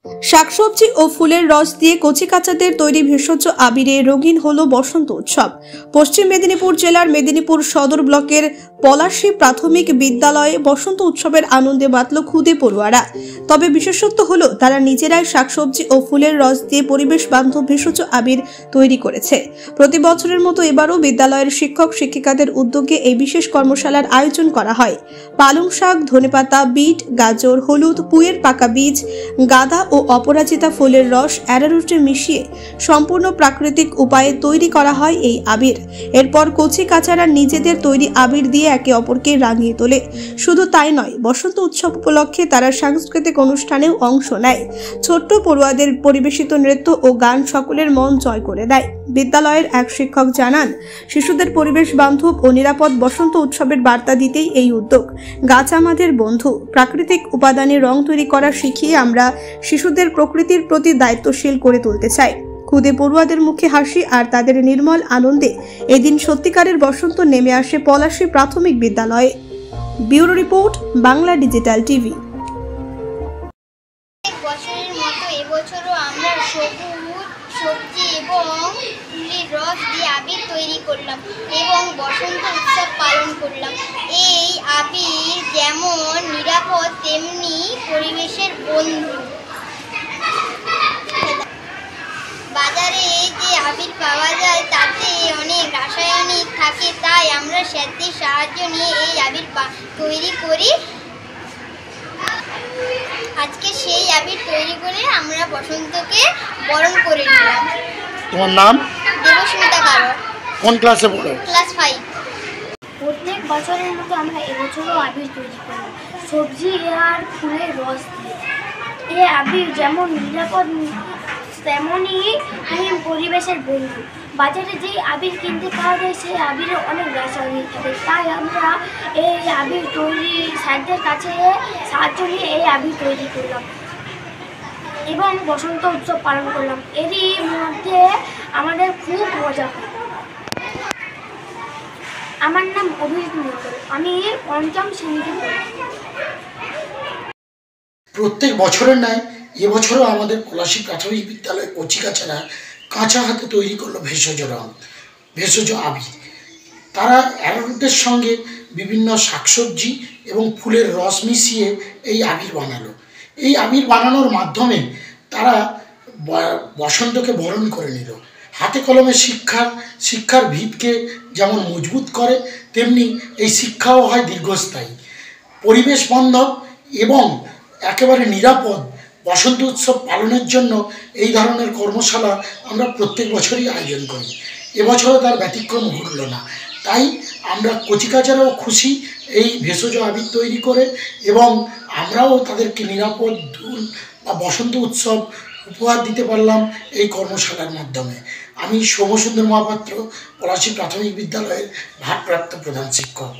শাকসবজি ও ফুলের রস দিয়ে কচিকাচাদের তৈরি ভেষজ আবিরে রঙিন হলো বসন্ত উৎসব। পশ্চিম মেদিনীপুর জেলার মেদিনীপুর সদর ব্লকের পলাশী প্রাথমিক বিদ্যালয়ে বসন্ত উৎসবের আনন্দে মাতল খুদে পড়ুয়ারা। তবে বিশেষত্ব হলো তারা নিজেরাই শাকসবজি ও ফুলের রস দিয়ে পরিবেশ বান্ধব ভেষজ আবির তৈরি করেছে। প্রতি বছরের মতো এবারও বিদ্যালয়ের শিক্ষক শিক্ষিকাদের উদ্যোগে এই বিশেষ কর্মশালার আয়োজন করা হয়। পালং শাক, ধনেপাতা, বিট, গাজর, হলুদ, পুঁইয়ের পাকা বীজ, গাঁদা ও অপরাজিতা ফুলের রস অ্যারারুটে মিশিয়ে সম্পূর্ণ প্রাকৃতিক উপায়ে তৈরি করা হয় এই আবির। এরপর কচি কাচারা নিজেদের তৈরি আবির দিয়ে একে অপরকে রাঙিয়ে তোলে। শুধু তাই নয়, বসন্ত উৎসব উপলক্ষে তারা সাংস্কৃতিক অনুষ্ঠানেও অংশ নেয়। ছোট্ট পড়ুয়াদের পরিবেশিত নৃত্য ও গান সকলের মন জয় করে দেয়। বিদ্যালয়ের এক শিক্ষক জানান, শিশুদের পরিবেশ বান্ধব ও নিরাপদ বসন্ত উৎসবের বার্তা দিতেই এই উদ্যোগ। গাছ আমাদের বন্ধু, প্রাকৃতিক উপাদানে রং তৈরি করা শিখিয়ে আমরা শিশুদের প্রকৃতির প্রতি দায়িত্বশীল করে তুলতে চাই। খুদে পড়ুয়াদের মুখে হাসি আর তাদের নির্মল আনন্দে এদিন সত্যিকারের বসন্ত নেমে আসে পলাশী প্রাথমিক বিদ্যালয়ে। Bureau report, Bangla digital TV. বছরের মতো এবছরও আমরা সবুজ সবজি এবং ফুলের রস দিয়ে আবির তৈরি করলাম এবং বসন্ত উৎসব পালন করলাম। এই আবির যেমন নিরাপদ তেমনি পরিবেশের বন্ধু। বাজারে যে আবির পাওয়া যায় তাতে অনেক রাসায়নিক থাকে, তাই আমরা স্যারদের সাহায্য নিয়ে এই আবির তৈরি করি। আজকে সেই আবির তৈরি করে আমরা বসন্তকে বরণ করে নিলাম। তোমার নাম? দেবস্মিতা কারো। কোন ক্লাসে পড়ো? ক্লাস 5। প্রত্যেক বছরের মতো আমরা এবছরও আবির তৈরি করলাম সবজি আর ফুলের রস দিয়ে। এই আবির যেমন নিরাপদ তেমনই পরিবেশের বন্ধু। বাজারে যে আবির কিনতে পাওয়া যায় সেই আবিরে অনেক রাসায়নিক থাকে, তাই আমরা এই আবির তৈরি স্যারদের কাছে সাহায্য নিয়ে এই আবির তৈরি করলাম এবং বসন্ত উৎসব পালন করলাম। এরই মধ্যে আমাদের খুব মজা হয়। আমার নাম অভিজিৎ মণ্ডল, আমি 5ম শ্রেণীতে পড়ি। প্রত্যেক বছরের ন্যায় এবছরও আমাদের পলাশী প্রাথমিক বিদ্যালয়ের কচিকাচারা কাঁচা হাতে তৈরি করলো ভেষজ আবির। তারা অ্যারারুটের সঙ্গে বিভিন্ন শাকসবজি এবং ফুলের রস মিশিয়ে এই আবির বানালো। এই আবির বানানোর মাধ্যমে তারা বসন্তকে বরণ করে নিল। হাতে কলমে শিক্ষার ভিতকে যেমন মজবুত করে, তেমনি এই শিক্ষাও হয় দীর্ঘস্থায়ী, পরিবেশ বান্ধব এবং একেবারে নিরাপদ বসন্ত উৎসব পালনের জন্য এই ধরনের কর্মশালা আমরা প্রত্যেক বছরই আয়োজন করি। এবছরও তার ব্যতিক্রম ঘটল না। তাই আমরা কচিকাচারাও খুশি এই ভেষজ আবির তৈরি করে, এবং আমরাও তাদেরকে নিরাপদ ধুল বা বসন্ত উৎসব উপহার দিতে পারলাম এই কর্মশালার মাধ্যমে। আমি সোমসুন্দর মহাপাত্র, পলাশী প্রাথমিক বিদ্যালয়ের ভারপ্রাপ্ত প্রধান শিক্ষক।